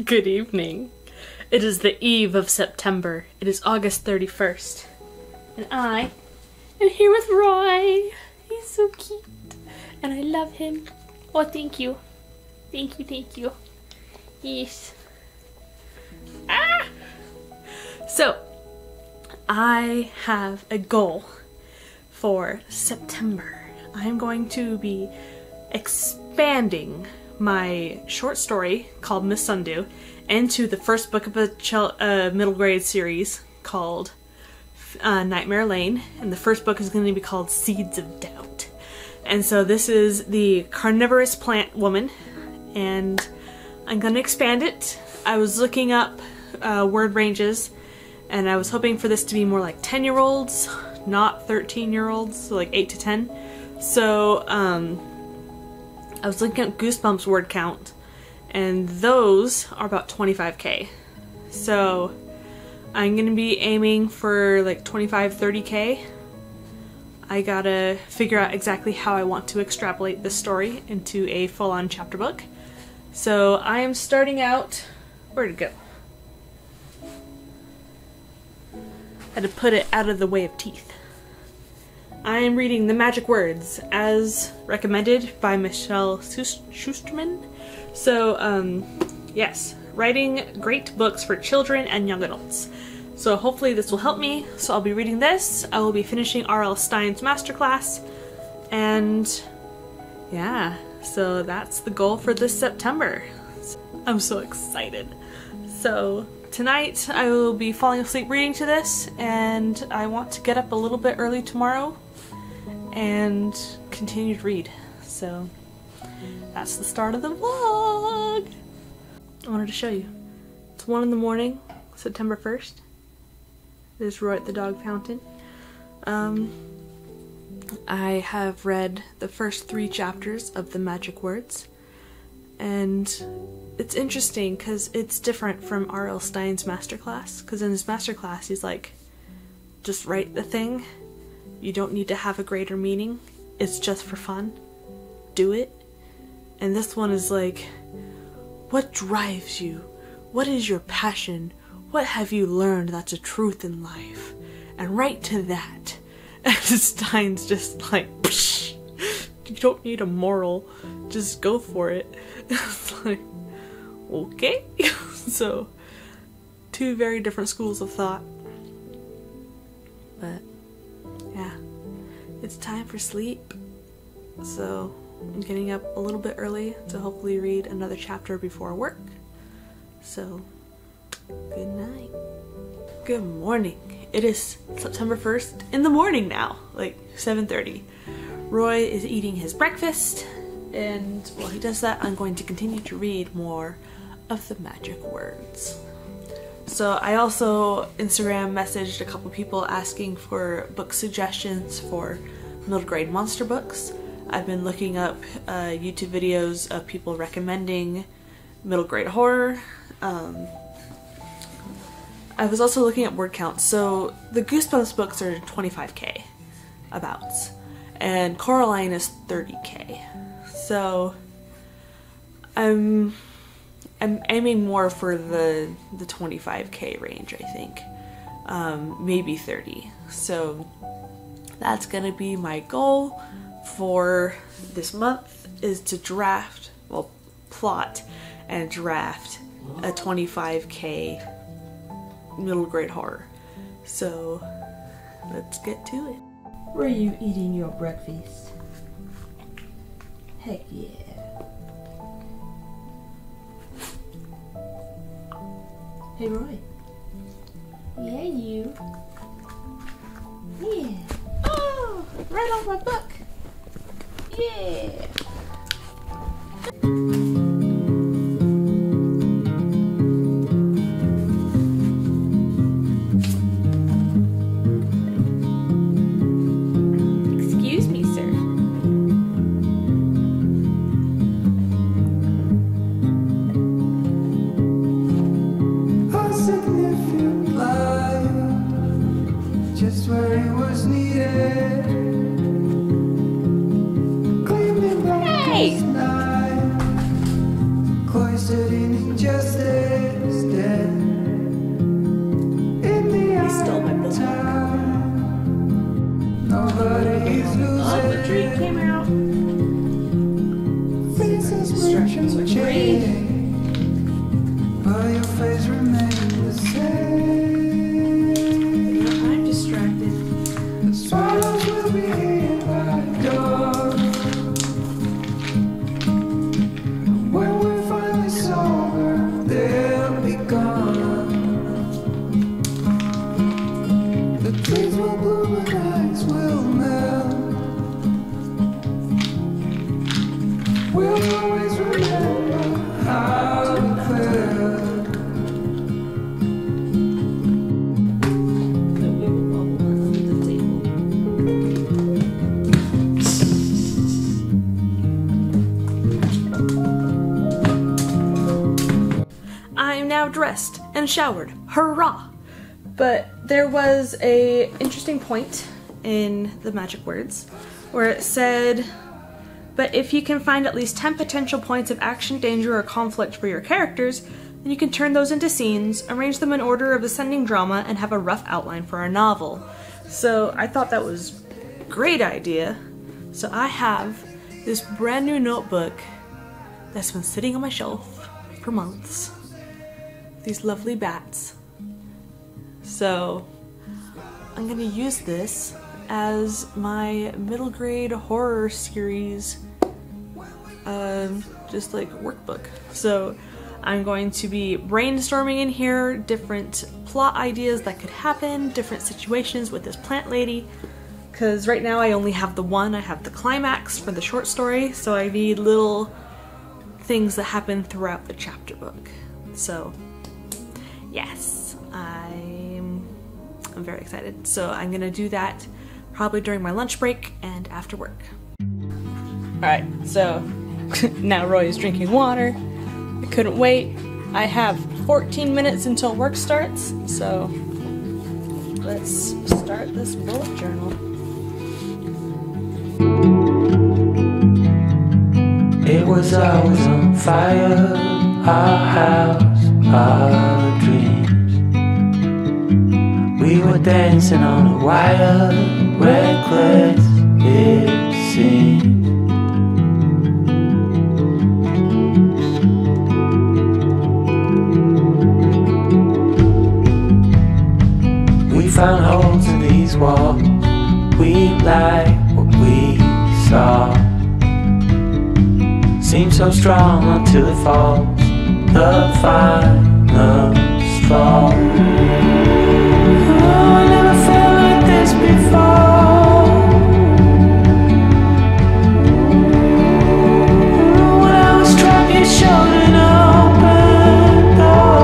Good evening. It is the eve of September. It is August 31st. And I am here with Roy. He's so cute. And I love him. Oh, thank you. Thank you, thank you. Yes. Ah! So, I have a goal for September. I'm going to be expanding my short story called Miss Sundew into the first book of a middle grade series called Nightmare Lane, and the first book is going to be called Seeds of Doubt. And so this is the carnivorous plant woman, and I'm going to expand it. I was looking up word ranges, and I was hoping for this to be more like 10-year-olds, not 13-year-olds, so like 8 to 10. So I was looking at Goosebumps word count, and those are about 25k. So I'm gonna be aiming for like 25-30k. I gotta figure out exactly how I want to extrapolate this story into a full-on chapter book. So I am starting out... Where'd it go? Had to put it out of the way of teeth. I am reading The Magic Words as recommended by Michelle Schusterman. So, yes, writing great books for children and young adults. So hopefully this will help me. So I'll be reading this. I will be finishing R.L. Stine's masterclass. And yeah, so that's the goal for this September. I'm so excited. So tonight I will be falling asleep reading to this, and I want to get up a little bit early tomorrow and continue to read. So that's the start of the vlog. I wanted to show you. It's 1 in the morning, September 1st. There's Roy at the dog fountain. I have read the first 3 chapters of The Magic Words, and it's interesting because it's different from R.L. Stine's masterclass, because in his masterclass he's like, just write the thing. You don't need to have a greater meaning. It's just for fun. Do it. And this one is like, what drives you? What is your passion? What have you learned that's a truth in life? And write to that. And Stein's just like, psh, you don't need a moral. Just go for it. It's like, okay. So, 2 very different schools of thought. But yeah, it's time for sleep, so I'm getting up a little bit early to hopefully read another chapter before work. So, good night. Good morning. It is September 1st in the morning now, like 7:30. Roy is eating his breakfast, and while he does that, I'm going to continue to read more of The Magic Words. So I also Instagram messaged a couple people asking for book suggestions for middle grade monster books. I've been looking up YouTube videos of people recommending middle grade horror. I was also looking at word counts. So the Goosebumps books are 25k abouts, and Coraline is 30k. So I'm aiming more for the 25k range, I think. Maybe 30. So that's gonna be my goal for this month, is to draft, well, plot and draft a 25k middle grade horror. So let's get to it. Were you eating your breakfast? Heck yeah. Hey Roy. Yeah, you. Yeah. Oh, right off my book. Yeah. Excuse me, sir. Just where it was needed. Hey! twisted in injustice, dead in the He stole my book. Nobody's Oh, the tree losing. came out. Faces Distractions will like rain. change, but your face remains the same. I'm distracted. The swallows will be here by dawn. When we're finally sober, they'll be gone. The trees will bloom and ice will melt. We'll always remember how it felt. That we will bubble under the table. I'm now dressed and showered. Hurrah! But there was a interesting point in the magic words where it said, but if you can find at least 10 potential points of action, danger, or conflict for your characters, then you can turn those into scenes, arrange them in order of ascending drama, and have a rough outline for a novel. So I thought that was a great idea. So I have this brand new notebook that's been sitting on my shelf for months. These lovely bats. So I'm gonna use this as my middle grade horror series just like workbook. So I'm going to be brainstorming in here different plot ideas that could happen, different situations with this plant lady, because right now I only have the one. I have the climax for the short story, so I need little things that happen throughout the chapter book. So yes, I'm very excited. So I'm gonna do that probably during my lunch break and after work. Alright, so now Roy is drinking water. I couldn't wait. I have 14 minutes until work starts, so let's start this bullet journal. It was always on fire, our house, our dreams. We were dancing on a wire, reckless it seemed. We found holes in these walls, we like what we saw. Seems so strong until it falls, the final straw. Oh, I never felt like this before. When I was trapped, you showed an open door.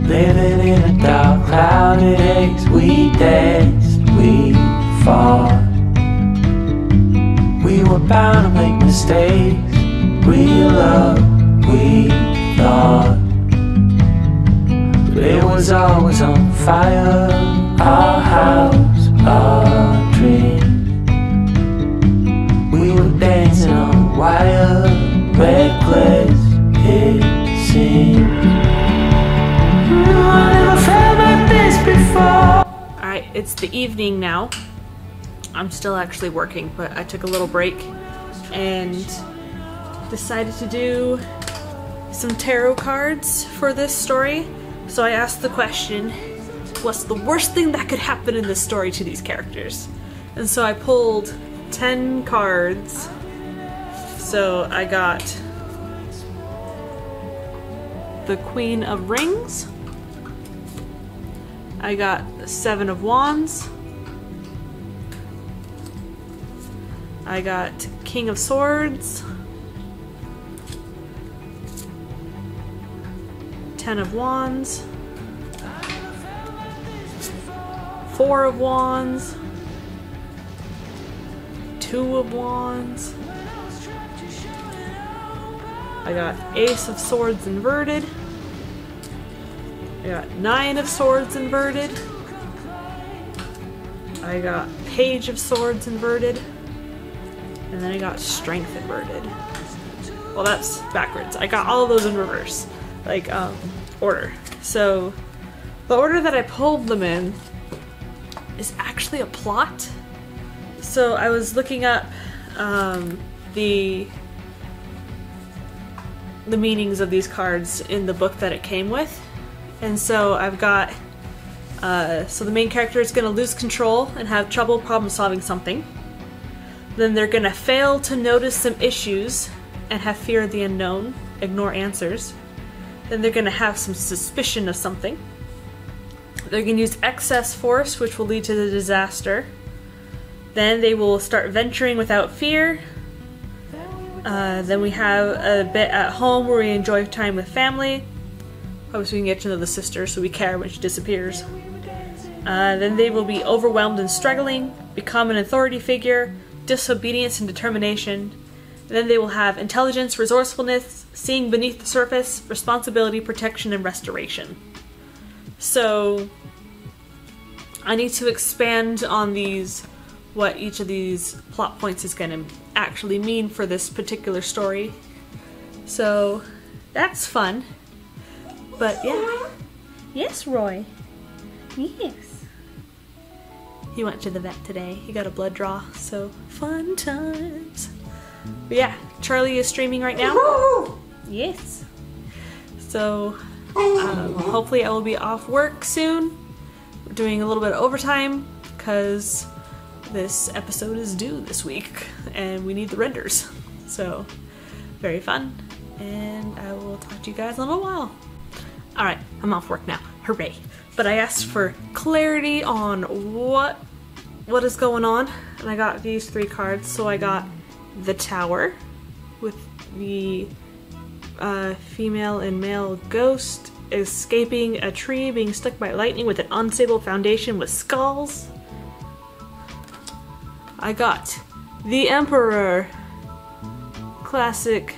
Living in a dark, clouded haze, we danced, we fought. We were bound to make mistakes, real love, we thought. But it was always on fire, our house, our dreams. We were dancing on a wire, reckless it seemed. Alright, it's the evening now. I'm still actually working, but I took a little break and decided to do some tarot cards for this story. So I asked the question, what's the worst thing that could happen in this story to these characters? And so I pulled 10 cards. So I got the Queen of Rings. I got the 7 of Wands. I got King of Swords. 10 of Wands. 4 of Wands. 2 of Wands. I got Ace of Swords inverted. I got 9 of Swords inverted. I got Page of Swords inverted. And then I got Strength inverted. Well, that's backwards. I got all of those in reverse. Like, order. So, the order that I pulled them in is actually a plot. So I was looking up the meanings of these cards in the book that it came with. And so I've got, so the main character is going to lose control and have trouble problem solving something. Then they're going to fail to notice some issues and have fear of the unknown, ignore answers. Then they're going to have some suspicion of something. They're going to use excess force, which will lead to the disaster. Then they will start venturing without fear. Then we have a bit at home where we enjoy time with family. Obviously we can get to know the sister, so we care when she disappears. Then they will be overwhelmed and struggling, become an authority figure, disobedience and determination. Then they will have intelligence, resourcefulness, seeing beneath the surface, responsibility, protection, and restoration. So I need to expand on these, what each of these plot points is going to actually mean for this particular story. So that's fun. But yeah. Yes, Roy. Yes. He went to the vet today. He got a blood draw, so fun times. But yeah, Charlie is streaming right now. Yes. So hopefully I will be off work soon. We're doing a little bit of overtime because this episode is due this week and we need the renders. So very fun, and I will talk to you guys in a little while. Alright, I'm off work now. Hooray. But I asked for clarity on what is going on, and I got these 3 cards. So I got the Tower with the female and male ghost escaping a tree, being struck by lightning with an unstable foundation with skulls. I got the Emperor, classic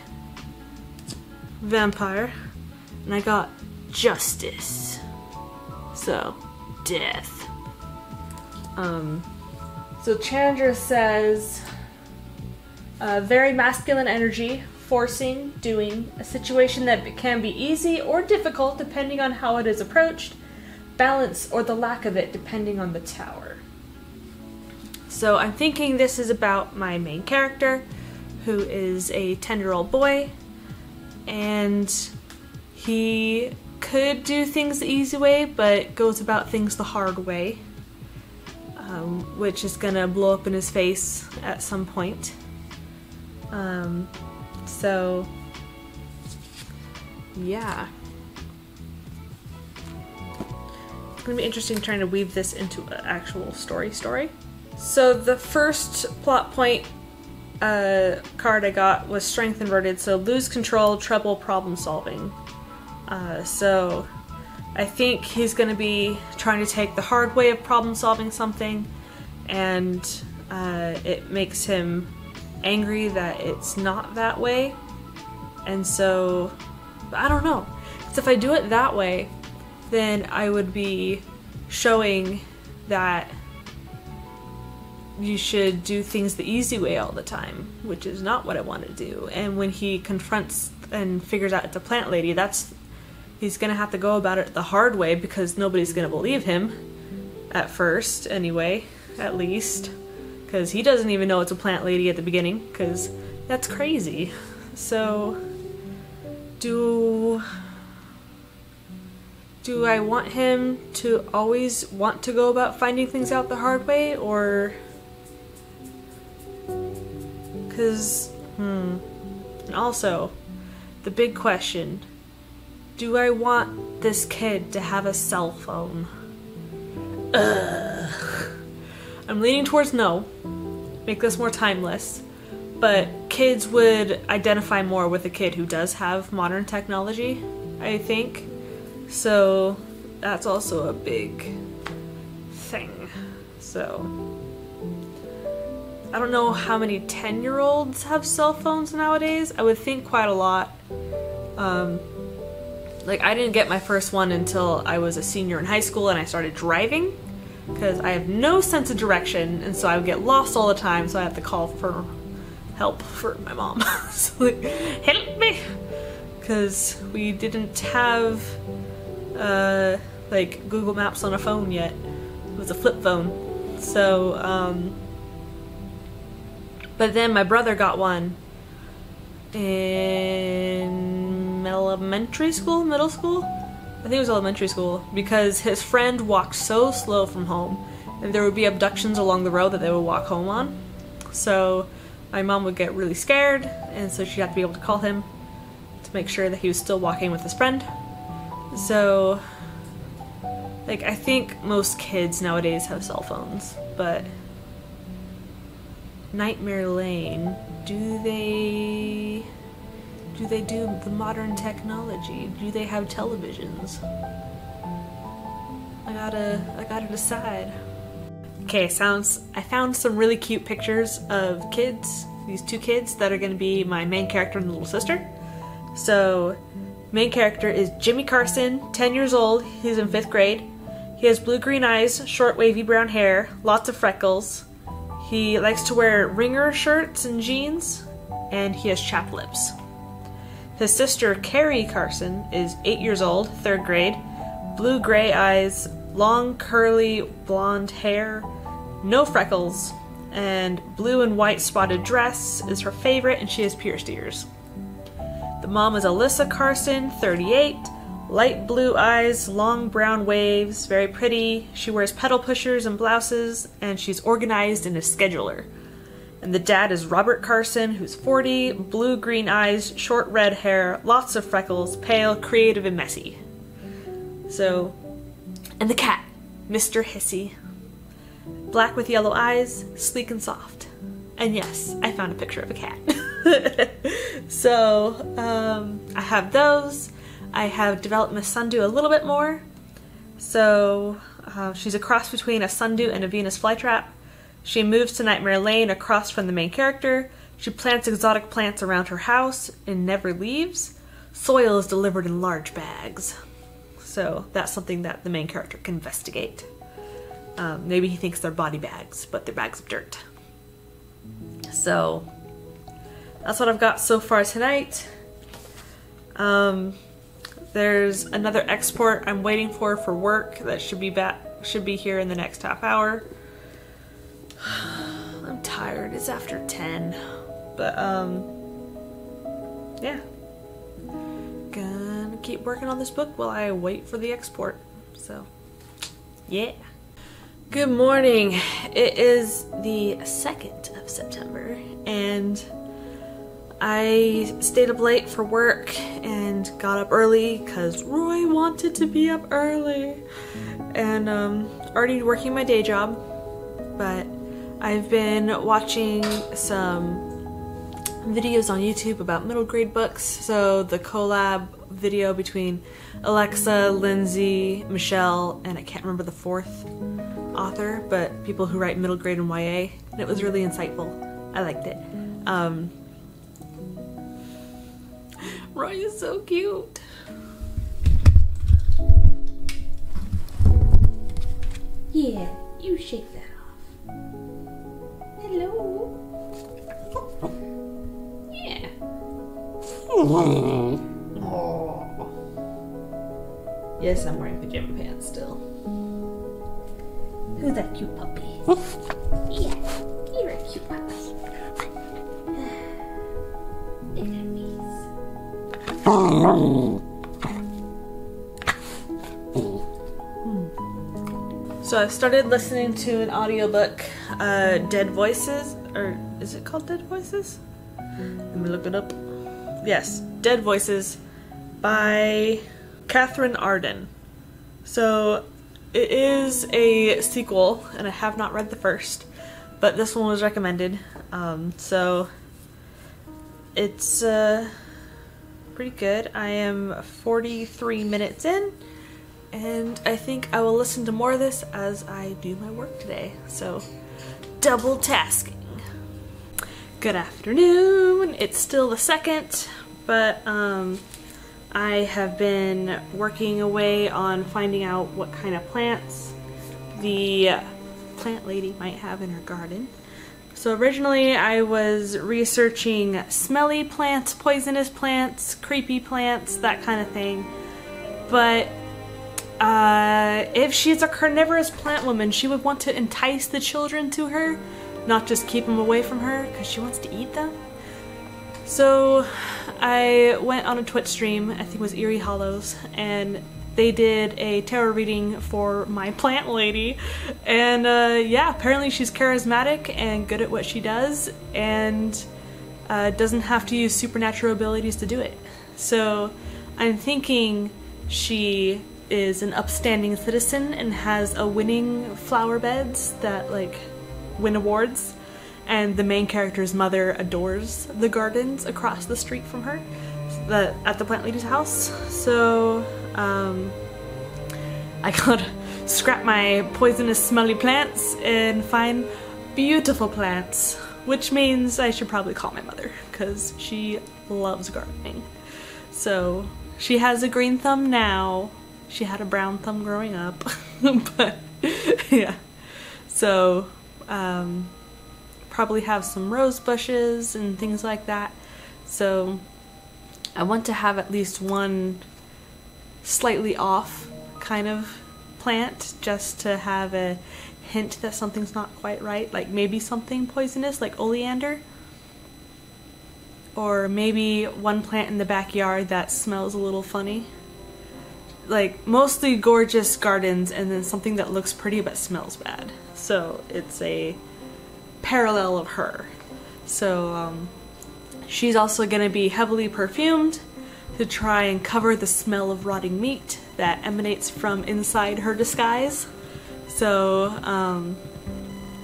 vampire, and I got Justice, so death. So Chandra says, very masculine energy, forcing, doing, a situation that can be easy or difficult depending on how it is approached, balance or the lack of it depending on the Tower. So I'm thinking this is about my main character, who is a 10-year-old boy, and he could do things the easy way, but goes about things the hard way, which is gonna blow up in his face at some point. So yeah. It's gonna be interesting trying to weave this into an actual story. So the first plot point card I got was Strength inverted, so lose control, trouble problem solving. So I think he's going to be trying to take the hard way of problem solving something, and it makes him angry that it's not that way. And so, I don't know. Because if I do it that way, then I would be showing that you should do things the easy way all the time, which is not what I want to do. And when he confronts and figures out it's a plant lady, he's gonna have to go about it the hard way, because nobody's gonna believe him at first anyway, at least, because he doesn't even know it's a plant lady at the beginning, because that's crazy. So do I want him to always want to go about finding things out the hard way, or because and also the big question, do I want this kid to have a cell phone? I'm leaning towards no. Make this more timeless. But kids would identify more with a kid who does have modern technology, I think. So that's also a big thing. So I don't know how many 10-year-olds have cell phones nowadays. I would think quite a lot. Like, I didn't get my first one until I was a senior in high school and I started driving, because I have no sense of direction, and so I would get lost all the time, so I have to call for help for my mom. So, like, help me! Because we didn't have like Google Maps on a phone yet. It was a flip phone. So, but then my brother got one in elementary school, middle school? I think it was elementary school, because his friend walked so slow from home, and there would be abductions along the road that they would walk home on. So my mom would get really scared, and so she'd have to be able to call him to make sure that he was still walking with his friend. So, like, I think most kids nowadays have cell phones, but Nightmare Lane, do they do the modern technology? Do they have televisions? I gotta decide. Okay, I found some really cute pictures of kids, these two kids that are gonna be my main character and little sister. So, main character is Jimmy Carson, 10 years old, he's in 5th grade. He has blue-green eyes, short wavy brown hair, lots of freckles. He likes to wear ringer shirts and jeans, and he has chapped lips. His sister, Carrie Carson, is 8 years old, 3rd grade, blue-gray eyes, long curly blonde hair, no freckles, and blue and white spotted dress is her favorite, and she has pierced ears. The mom is Alyssa Carson, 38, light blue eyes, long brown waves, very pretty. She wears pedal pushers and blouses, and she's organized and a scheduler. And the dad is Robert Carson, who's 40, blue-green eyes, short red hair, lots of freckles, pale, creative, and messy. So, and the cat, Mr. Hissy. Black with yellow eyes, sleek and soft. And yes, I found a picture of a cat. So, I have those. I have developed Miss Sundew a little bit more. So, she's a cross between a Sundew and a Venus flytrap. She moves to Nightmare Lane across from the main character. She plants exotic plants around her house and never leaves. Soil is delivered in large bags. So that's something that the main character can investigate. Maybe he thinks they're body bags, but they're bags of dirt. So that's what I've got so far tonight. There's another export I'm waiting for work that should be here in the next half hour. I'm tired. It's after 10. But yeah. Gonna keep working on this book while I wait for the export. So yeah. Good morning. It is the 2nd of September and I stayed up late for work and got up early because Roy wanted to be up early. And already working my day job, but I've been watching some videos on YouTube about middle grade books. So the collab video between Alexa, Lindsay, Michelle, and I can't remember the 4th author, but people who write middle grade and YA. And it was really insightful. I liked it. Roy is so cute. Yeah, you shake that off. Hello. Yeah. Yes, I'm wearing pajama pants still. Who's that cute puppy? Yeah, you're a cute puppy. Look at So I started listening to an audiobook, Dead Voices, or is it called Dead Voices? Let me look it up. Yes, Dead Voices by Catherine Arden. So it is a sequel, and I have not read the first, but this one was recommended. So it's pretty good. I am 43 minutes in. And I think I will listen to more of this as I do my work today. So, double tasking. Good afternoon. It's still the 2nd, but I have been working away on finding out what kind of plants the plant lady might have in her garden. So originally I was researching smelly plants, poisonous plants, creepy plants, that kind of thing. But if she's a carnivorous plant woman, she would want to entice the children to her, not just keep them away from her, because she wants to eat them. So I went on a Twitch stream, I think it was Eerie Hollows, and they did a tarot reading for my plant lady. And yeah, apparently she's charismatic and good at what she does, and doesn't have to use supernatural abilities to do it. So I'm thinking she is an upstanding citizen and has a winning flower beds that like win awards, and the main character's mother adores the gardens across the street from her at the plant lady's house. So I gotta scrap my poisonous smelly plants and find beautiful plants, which means I should probably call my mother because she loves gardening. So she has a green thumb now. She had a brown thumb growing up. But yeah, so probably have some rose bushes and things like that. So I want to have at least one slightly off kind of plant, just to have a hint that something's not quite right, like maybe something poisonous like oleander, or maybe one plant in the backyard that smells a little funny. Like mostly gorgeous gardens, and then something that looks pretty but smells bad. So it's a parallel of her. So she's also going to be heavily perfumed to try and cover the smell of rotting meat that emanates from inside her disguise. So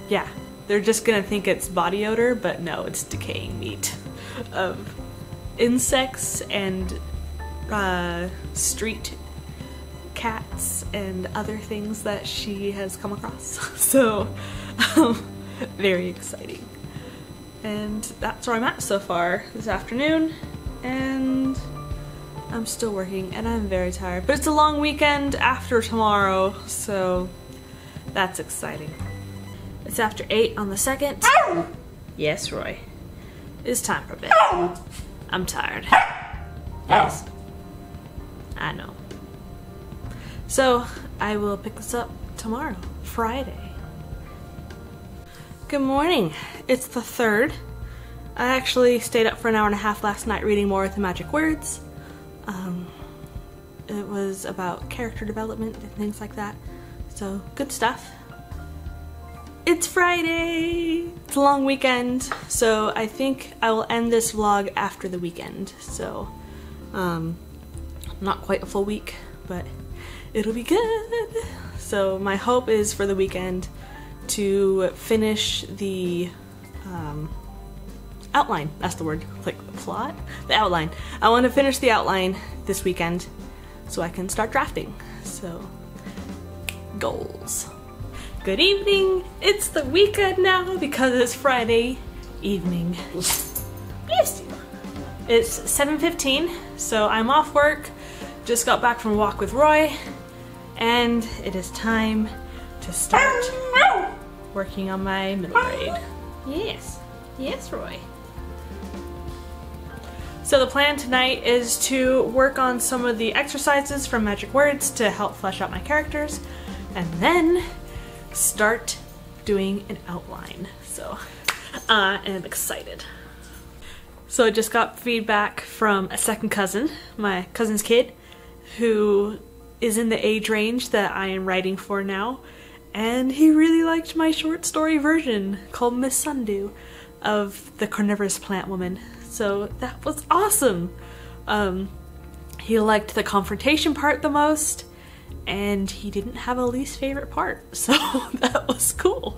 yeah, they're just going to think it's body odor, but no, it's decaying meat of insects and street cats and other things that she has come across. So very exciting. And that's where I'm at so far this afternoon, and I'm still working and I'm very tired, but it's a long weekend after tomorrow, so that's exciting. It's after 8 on the 2nd. Yes, Roy. It's time for bed. I'm tired. Yes. I know. So I will pick this up tomorrow, Friday. Good morning. It's the 3rd. I actually stayed up for an hour and a half last night reading more of the magic words. It was about character development and things like that. So good stuff. It's Friday. It's a long weekend, so I think I will end this vlog after the weekend. So not quite a full week, but it'll be good. So my hope is for the weekend to finish the outline. That's the word. Like the plot? The outline. I want to finish the outline this weekend so I can start drafting. So, goals. Good evening. It's the weekend now because it's Friday evening. Bless you. It's 7:15, so I'm off work. Just got back from a walk with Roy, and it is time to start working on my middle grade. Yes. Yes, Roy. So the plan tonight is to work on some of the exercises from Magic Words to help flesh out my characters, and then start doing an outline. So I am excited. So I just got feedback from a second cousin, my cousin's kid, who is in the age range that I am writing for now, and he really liked my short story version called Miss Sundew of the carnivorous plant woman. So that was awesome. He liked the confrontation part the most, and he didn't have a least favorite part, so that was cool.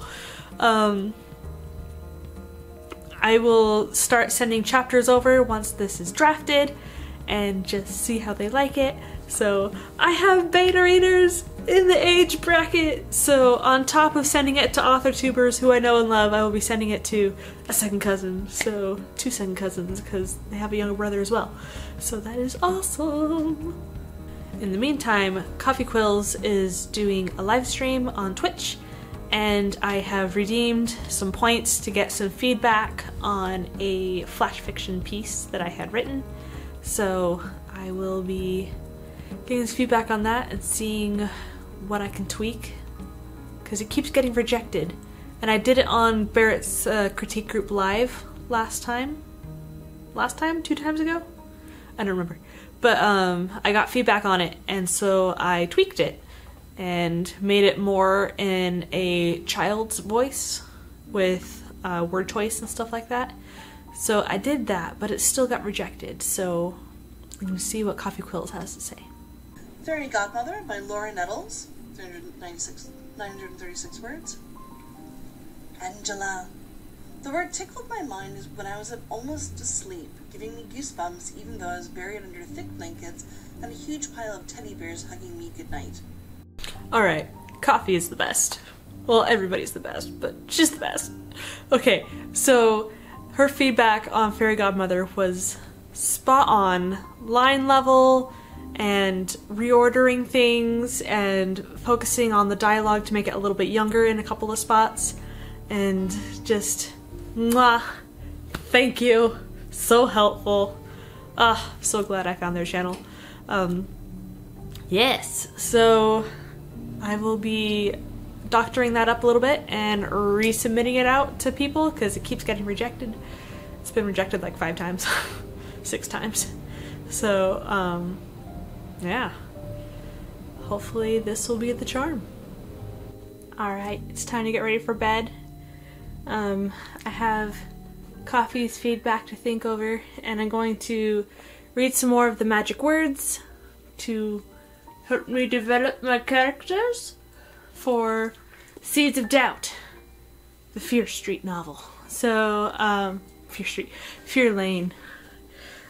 I will start sending chapters over once this is drafted and just see how they like it. So I have beta readers. in the age bracket. So on top of sending it to author tubers who I know and love, I will be sending it to a second cousin. So 2 second cousins because they have a younger brother as well. So that is awesome. In the meantime, Coffee Quills is doing a live stream on Twitch, and I have redeemed some points to get some feedback on a flash fiction piece that I had written. So I will be getting some feedback on that and seeing what I can tweak, because it keeps getting rejected. And I did it on Barrett's critique group live last time? 2 times ago? I don't remember. But I got feedback on it, and so I tweaked it and made it more in a child's voice with word choice and stuff like that. So I did that, but it still got rejected. So I'm going to see what Coffee Quills has to say. Fairy Godmother by Laura Nettles, 936 words. Angela. The word tickled my mind when I was almost asleep, giving me goosebumps even though I was buried under thick blankets and a huge pile of teddy bears hugging me goodnight. Alright, Coffee is the best. Well, everybody's the best, but she's the best. Okay, so her feedback on Fairy Godmother was spot on, line level, and reordering things and focusing on the dialogue to make it a little bit younger in a couple of spots, and just mwah, thank you, so helpful. So glad I found their channel. Yes, so I will be doctoring that up a little bit and resubmitting it out to people because it keeps getting rejected. It's been rejected like 5 times, 6 times. So yeah, hopefully this will be the charm. Alright, it's time to get ready for bed. I have Coffee's feedback to think over, and I'm going to read some more of the magic words to help me develop my characters for Seeds of Doubt, the Fear Street novel. So, Fear Lane.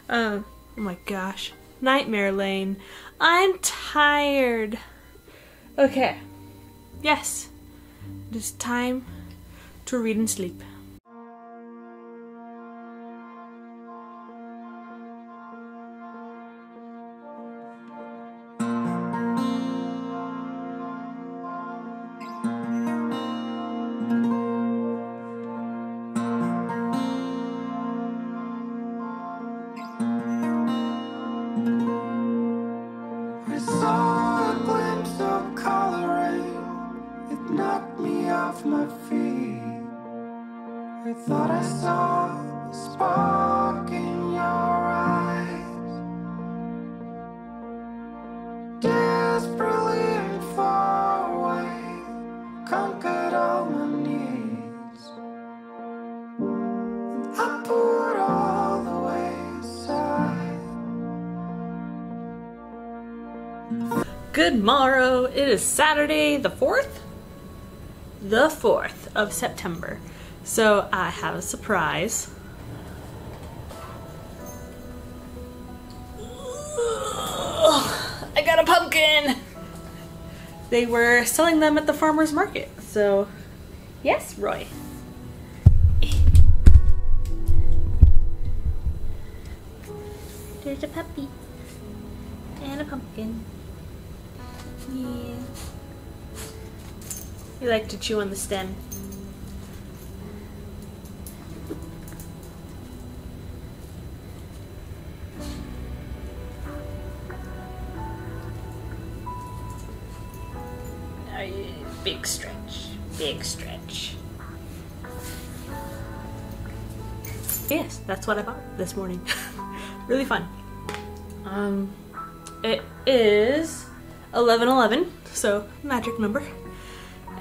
Oh my gosh. Nightmare Lane. I'm tired. Okay. Yes. It is time to read and sleep. I saw a glimpse of coloring. It knocked me off my feet. I thought I saw a spark in your eyes. Desperately and far away, conquered all my needs. And I put all the way aside. Good morrow. It is Saturday the 4th? The 4th of September. So I have a surprise. I got a pumpkin! They were selling them at the farmer's market, so yes, Roy. There's a puppy and a pumpkin. Yeah. You like to chew on the stem. Big stretch. Big stretch. Yes, that's what I bought this morning. Really fun. It is 11:11, so magic number.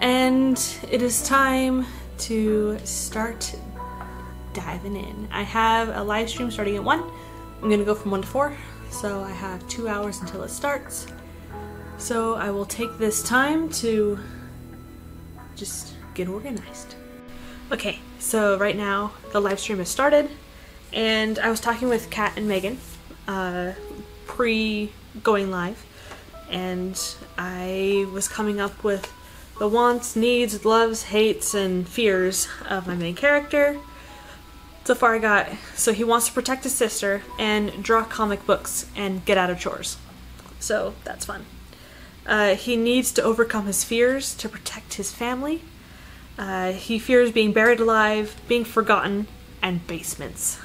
And it is time to start diving in. I have a live stream starting at 1. I'm gonna go from 1 to 4, so I have 2 hours until it starts. So I will take this time to just get organized. Okay, so right now the live stream has started, and I was talking with Kat and Megan pre-going live, and I was coming up with the wants, needs, loves, hates, and fears of my main character. So far I got, so he wants to protect his sister and draw comic books and get out of chores. So that's fun. He needs to overcome his fears to protect his family. He fears being buried alive, being forgotten, and basements.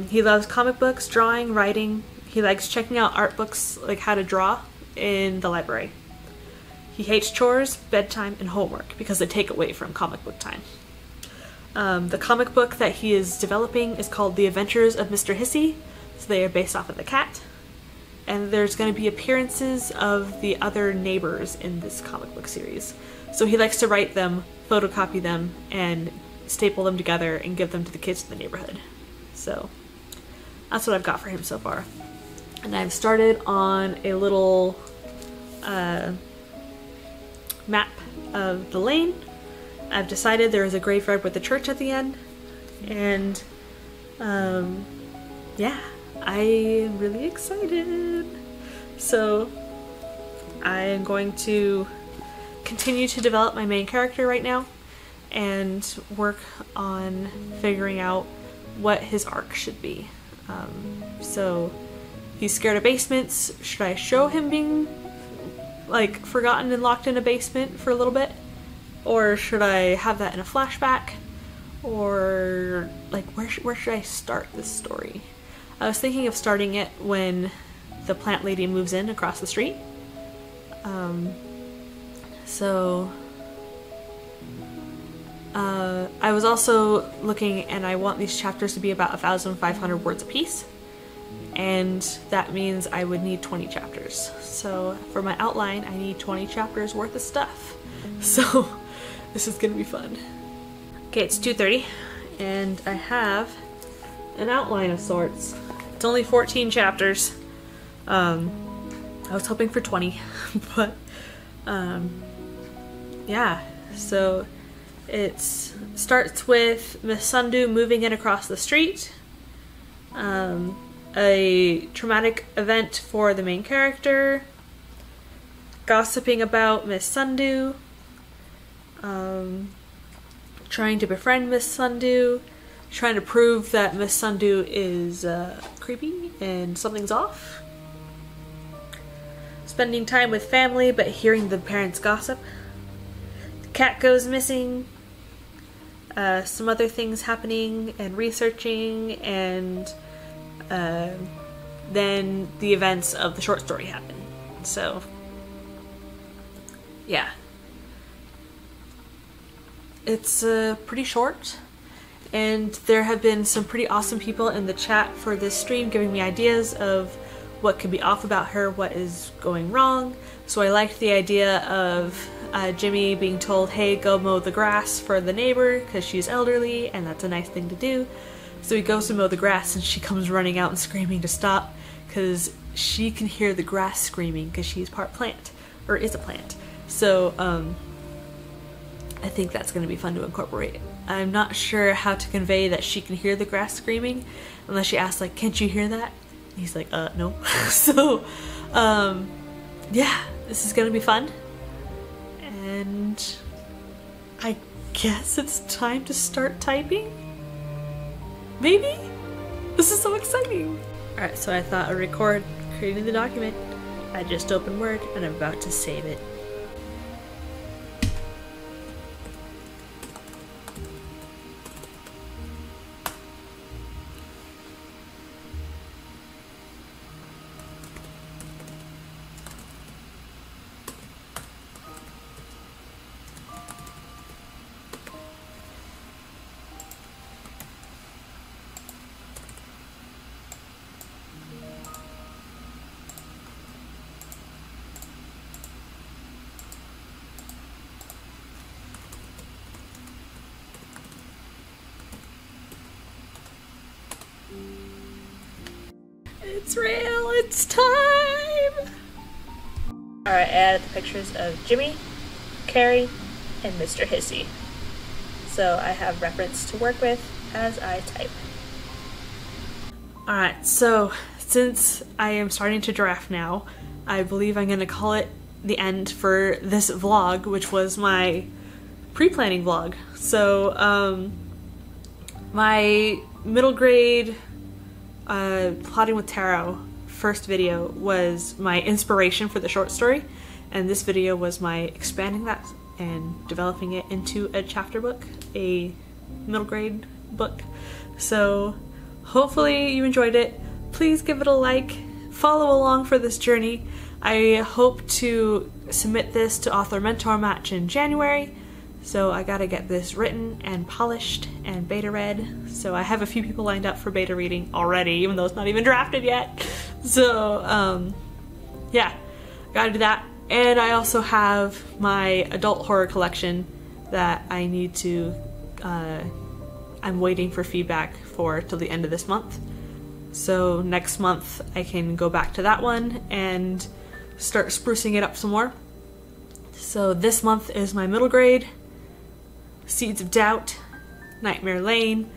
He loves comic books, drawing, writing. He likes checking out art books, like how to draw, in the library. He hates chores, bedtime, and homework because they take away from comic book time. The comic book that he is developing is called The Adventures of Mr. Hissy, so they are based off of the cat. And there's going to be appearances of the other neighbors in this comic book series. So he likes to write them, photocopy them, and staple them together and give them to the kids in the neighborhood. So that's what I've got for him so far. And I've started on a little map of the lane. I've decided there is a graveyard with a church at the end, and yeah, I am really excited. So I am going to continue to develop my main character right now and work on figuring out what his arc should be. So he's scared of basements. Should I show him being like forgotten and locked in a basement for a little bit? Or should I have that in a flashback? Or like where should I start this story? I was thinking of starting it when the plant lady moves in across the street. I was also looking, and I want these chapters to be about 1,500 words apiece, and that means I would need 20 chapters. So for my outline, I need 20 chapters worth of stuff. So this is gonna be fun. Okay, it's 2:30, and I have an outline of sorts. It's only 14 chapters. I was hoping for 20, but yeah, so it starts with Miss Sundu moving in across the street, a traumatic event for the main character, gossiping about Miss Sundu, trying to befriend Miss Sundu, trying to prove that Miss Sundu is creepy and something's off, spending time with family but hearing the parents gossip, the cat goes missing, some other things happening and researching, and then the events of the short story happen. So yeah, it's pretty short, and there have been some pretty awesome people in the chat for this stream giving me ideas of what could be off about her, what is going wrong. So I liked the idea of Jimmy being told, hey, go mow the grass for the neighbor because she's elderly and that's a nice thing to do. So he goes to mow the grass and she comes running out and screaming to stop because she can hear the grass screaming because she's part plant, or is a plant. So I think that's going to be fun to incorporate. I'm not sure how to convey that she can hear the grass screaming unless she asks, like, can't you hear that? And he's like, no. So yeah, this is going to be fun. And I guess it's time to start typing? Maybe? This is so exciting! Alright, so I thought I'd record creating the document. I just opened Word and I'm about to save it. It's real, it's time! Alright, I added the pictures of Jimmy, Carrie, and Mr. Hissy. So I have reference to work with as I type. Alright, so since I am starting to draft now, I believe I'm gonna call it the end for this vlog, which was my pre-planning vlog. So my middle grade plotting with tarot first video was my inspiration for the short story, and this video was my expanding that and developing it into a chapter book, a middle grade book. So hopefully you enjoyed it. Please give it a like, follow along for this journey. I hope to submit this to Author Mentor Match in January, so I gotta get this written and polished and beta read. So I have a few people lined up for beta reading already, even though it's not even drafted yet. So yeah, gotta do that. And I also have my adult horror collection that I need to, I'm waiting for feedback for till the end of this month. So next month I can go back to that one and start sprucing it up some more. So this month is my middle grade, Seeds of Doubt, Nightmare Lane.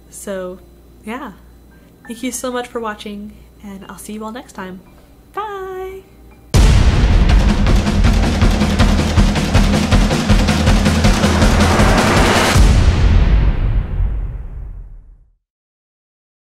So yeah, thank you so much for watching, and I'll see you all next time. Bye!